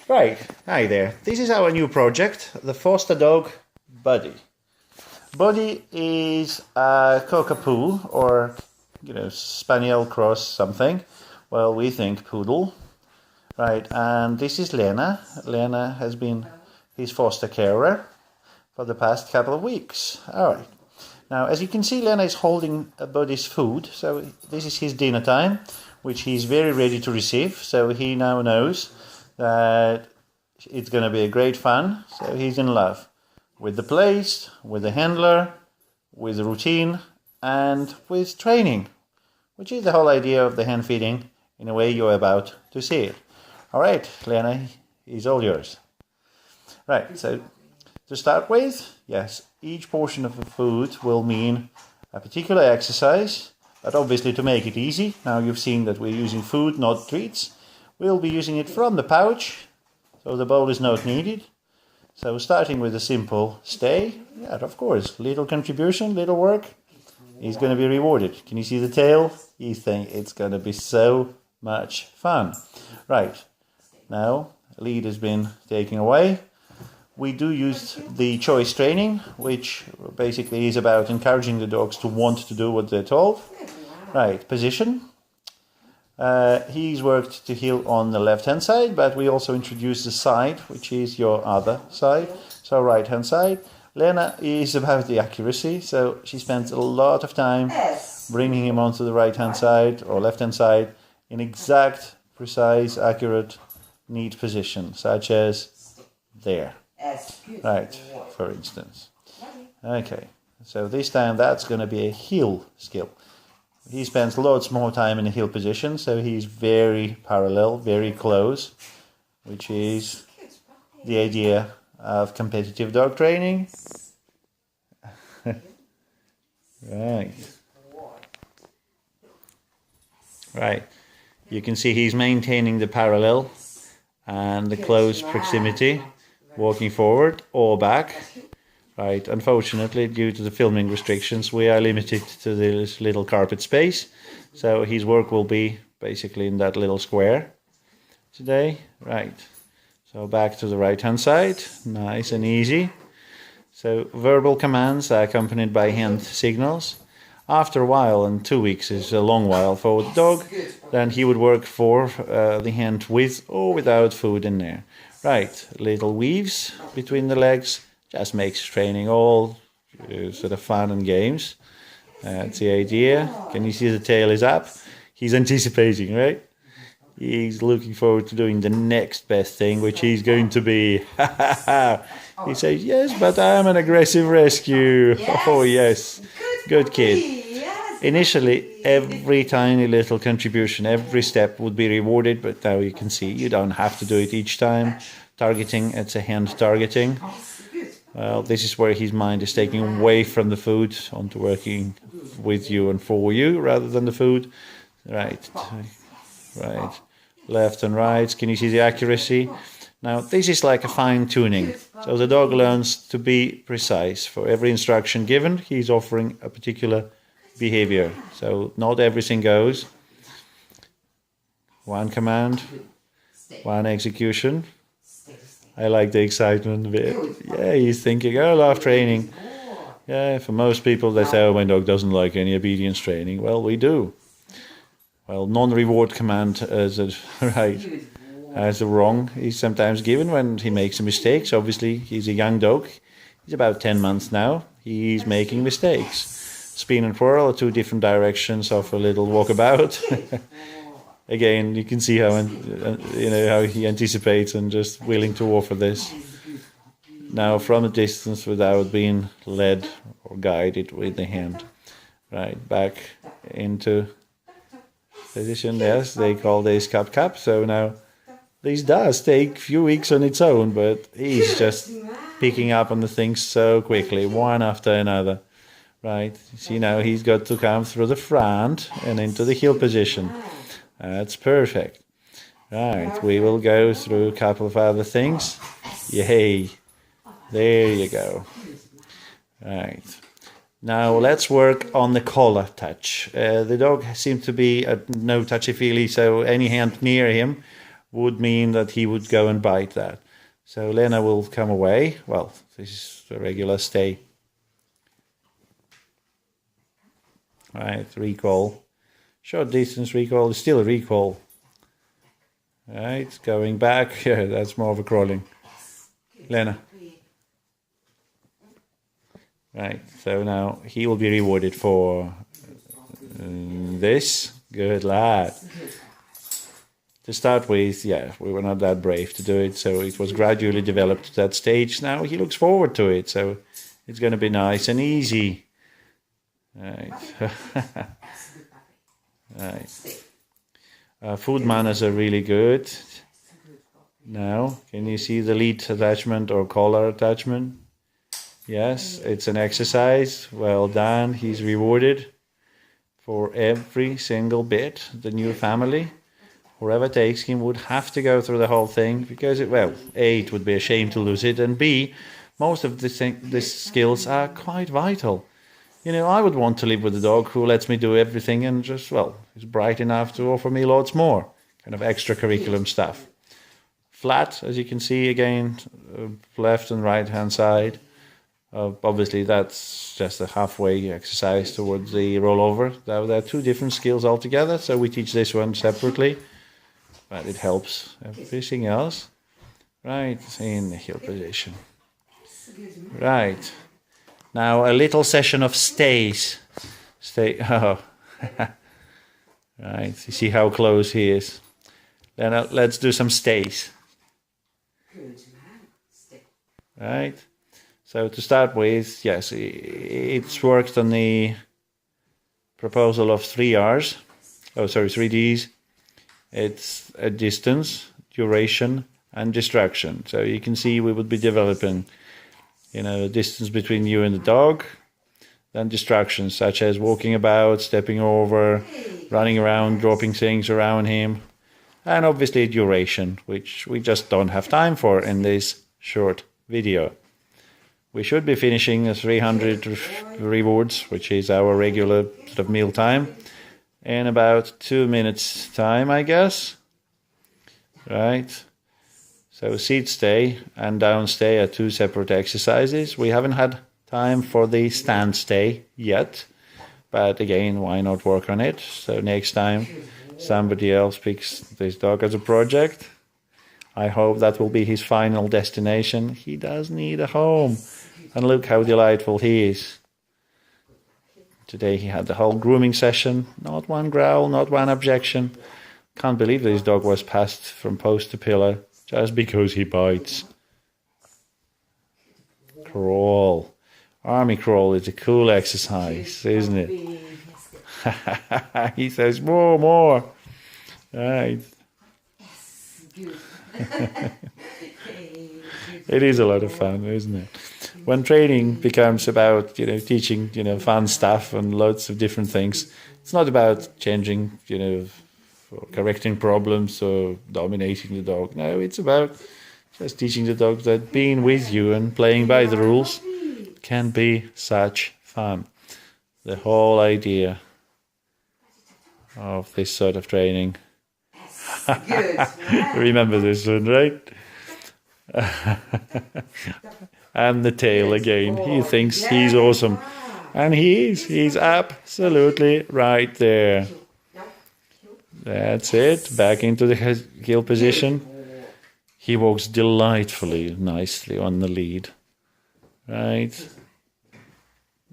Right, hi there. This is our new project, the foster dog Buddy. Buddy is a Cockapoo or, Spaniel cross something. Well, we think poodle. Right, and this is Lena. Lena has been his foster carer for the past couple of weeks. All right. Now, as you can see, Lena is holding Buddy's food. So this is his dinner time, which he's very ready to receive. So he now knows that it's going to be a great fun. So he's in love with the place, with the handler, with the routine, and with training, which is the whole idea of the hand feeding in a way you're about to see it. All right, Lena, is all yours. Right, so to start with, yes, each portion of the food will mean a particular exercise, but obviously to make it easy, now you've seen that we're using food, not treats. We'll be using it from the pouch, so the bowl is not needed. So starting with a simple stay, yeah, of course, little contribution, little work, he's going to be rewarded. Can you see the tail? You think it's going to be so much fun. Right, now lead has been taken away. We do use the choice training, which basically is about encouraging the dogs to want to do what they're told. Right, position. He's worked to heel on the left-hand side, but we also introduced the side, which is your other side. So right-hand side. Lena is about the accuracy, so she spends a lot of time bringing him onto the right-hand side or left-hand side in exact, precise, accurate, neat position, such as there. Right, for instance. Okay, so this time that's going to be a heel skill. He spends lots more time in a heel position, so he's very parallel, very close, which is the idea of competitive dog training. Right. Right. You can see he's maintaining the parallel and the close proximity, walking forward or back. Right, unfortunately, due to the filming restrictions, we are limited to this little carpet space. So his work will be basically in that little square today. Right, so back to the right-hand side, nice and easy. So verbal commands are accompanied by hand signals. After a while, and 2 weeks is a long while for the dog, then he would work for the hand with or without food in there. Right, little weaves between the legs. Just makes training all sort of fun and games. That's the idea. Can you see the tail is up? He's anticipating, right? He's looking forward to doing the next best thing, which he's going to be. He says, yes, but I'm an aggressive rescue. Yes. Oh, yes. Good kid. Yes. Initially, every tiny little contribution, every step would be rewarded, but now you can see you don't have to do it each time. Targeting, it's a hand targeting. Well, this is where his mind is taking away from the food onto working with you and for you rather than the food. Right, right, left and right. Can you see the accuracy? Now, this is like a fine-tuning. So the dog learns to be precise. For every instruction given, he's offering a particular behavior. So not everything goes. One command, one execution. I like the excitement a bit. Yeah, he's thinking, oh, I love training. Yeah, for most people, they say, oh, my dog doesn't like any obedience training. Well, we do. Well, non-reward command as a wrong is sometimes given when he makes a mistake. So obviously, he's a young dog. He's about 10 months now. He's making mistakes. Spin and twirl are two different directions of a little walkabout. Again, you can see how how he anticipates and just willing to offer this. Now, from a distance, without being led or guided with the hand, right back into position. Yes, they call this cup. So now, this does take a few weeks on its own, but he's just picking up on the things so quickly, one after another. Right. See, now he's got to come through the front and into the heel position. That's perfect. Right, we will go through a couple of other things. Yay. There you go. Right. Now let's work on the collar touch. The dog seems to be no touchy-feely, so any hand near him would mean that he would go and bite that. So Lena will come away. Well, this is the regular stay. Right, recall. Short distance recall is still a recall. Right, going back. Yeah, that's more of a crawling. Lena. Right, so now he will be rewarded for this. Good lad. To start with, yeah, we were not that brave to do it, so it was gradually developed to that stage. Now he looks forward to it, so it's going to be nice and easy. Right. Right. Food manners are really good. Now, can you see the lead attachment or collar attachment? Yes, it's an exercise. Well done. He's rewarded for every single bit. The new family, whoever takes him, would have to go through the whole thing because, A, it would be a shame to lose it, and B, most of these skills are quite vital. You know, I would want to live with a dog who lets me do everything and just, is bright enough to offer me lots more kind of extra curriculum stuff. Flat, as you can see again, left and right hand side. Obviously, that's just a halfway exercise towards the rollover. There are two different skills altogether, so we teach this one separately, but it helps everything else. Right, in the heel position. Right. Now a little session of stays. Oh. Right, you see how close he is. Then let's do some stays. Right. So to start with, yes, it's worked on the proposal of 3Ds. 3Ds. It's a distance, duration, and distraction. So you can see we would be developing, the distance between you and the dog, then distractions such as walking about, stepping over, running around, dropping things around him, and obviously duration, which we just don't have time for in this short video. We should be finishing the 300 rewards, which is our regular sort of meal time, in about 2 minutes time, I guess. Right. So seat stay and down stay are two separate exercises. We haven't had time for the stand stay yet, but again, why not work on it? So next time somebody else picks this dog as a project, I hope that will be his final destination. He does need a home. And look how delightful he is. Today he had the whole grooming session. Not one growl, not one objection. Can't believe this dog was passed from post to pillar just because he bites. Crawl. Army crawl is a cool exercise, isn't it? He says, more. Right. It is a lot of fun, isn't it? When training becomes about, teaching, fun stuff and lots of different things, it's not about changing, or correcting problems or dominating the dog. No, it's about just teaching the dog that being with you and playing by the rules can be such fun. The whole idea of this sort of training. Remember this one, right? And the tail again. He thinks he's awesome. And he is. He's absolutely right there. That's it. Back into the heel position. He walks delightfully, nicely on the lead. Right.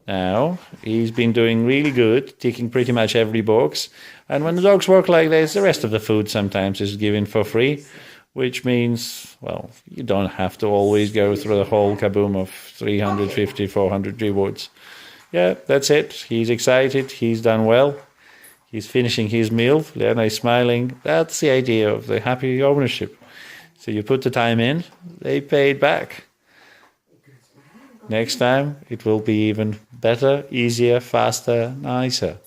Now, he's been doing really good, ticking pretty much every box. And when the dogs work like this, the rest of the food sometimes is given for free, which means, you don't have to always go through the whole kaboom of 350, 400 rewards. Yeah, that's it. He's excited. He's done well. He's finishing his meal. Lena is smiling. That's the idea of the happy ownership. So you put the time in, they pay it back. Next time, it will be even better, easier, faster, nicer.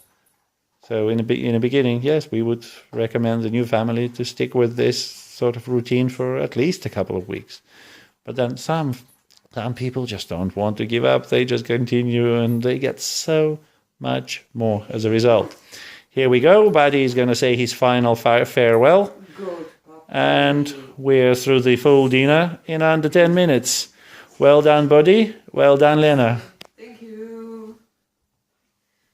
So in the beginning, yes, we would recommend the new family to stick with this sort of routine for at least a couple of weeks. But then some people just don't want to give up. They just continue and they get so much more as a result. Here we go. Buddy is going to say his final farewell. and we're through the full dinner in under 10 minutes. Well done, Buddy. Well done, Lena.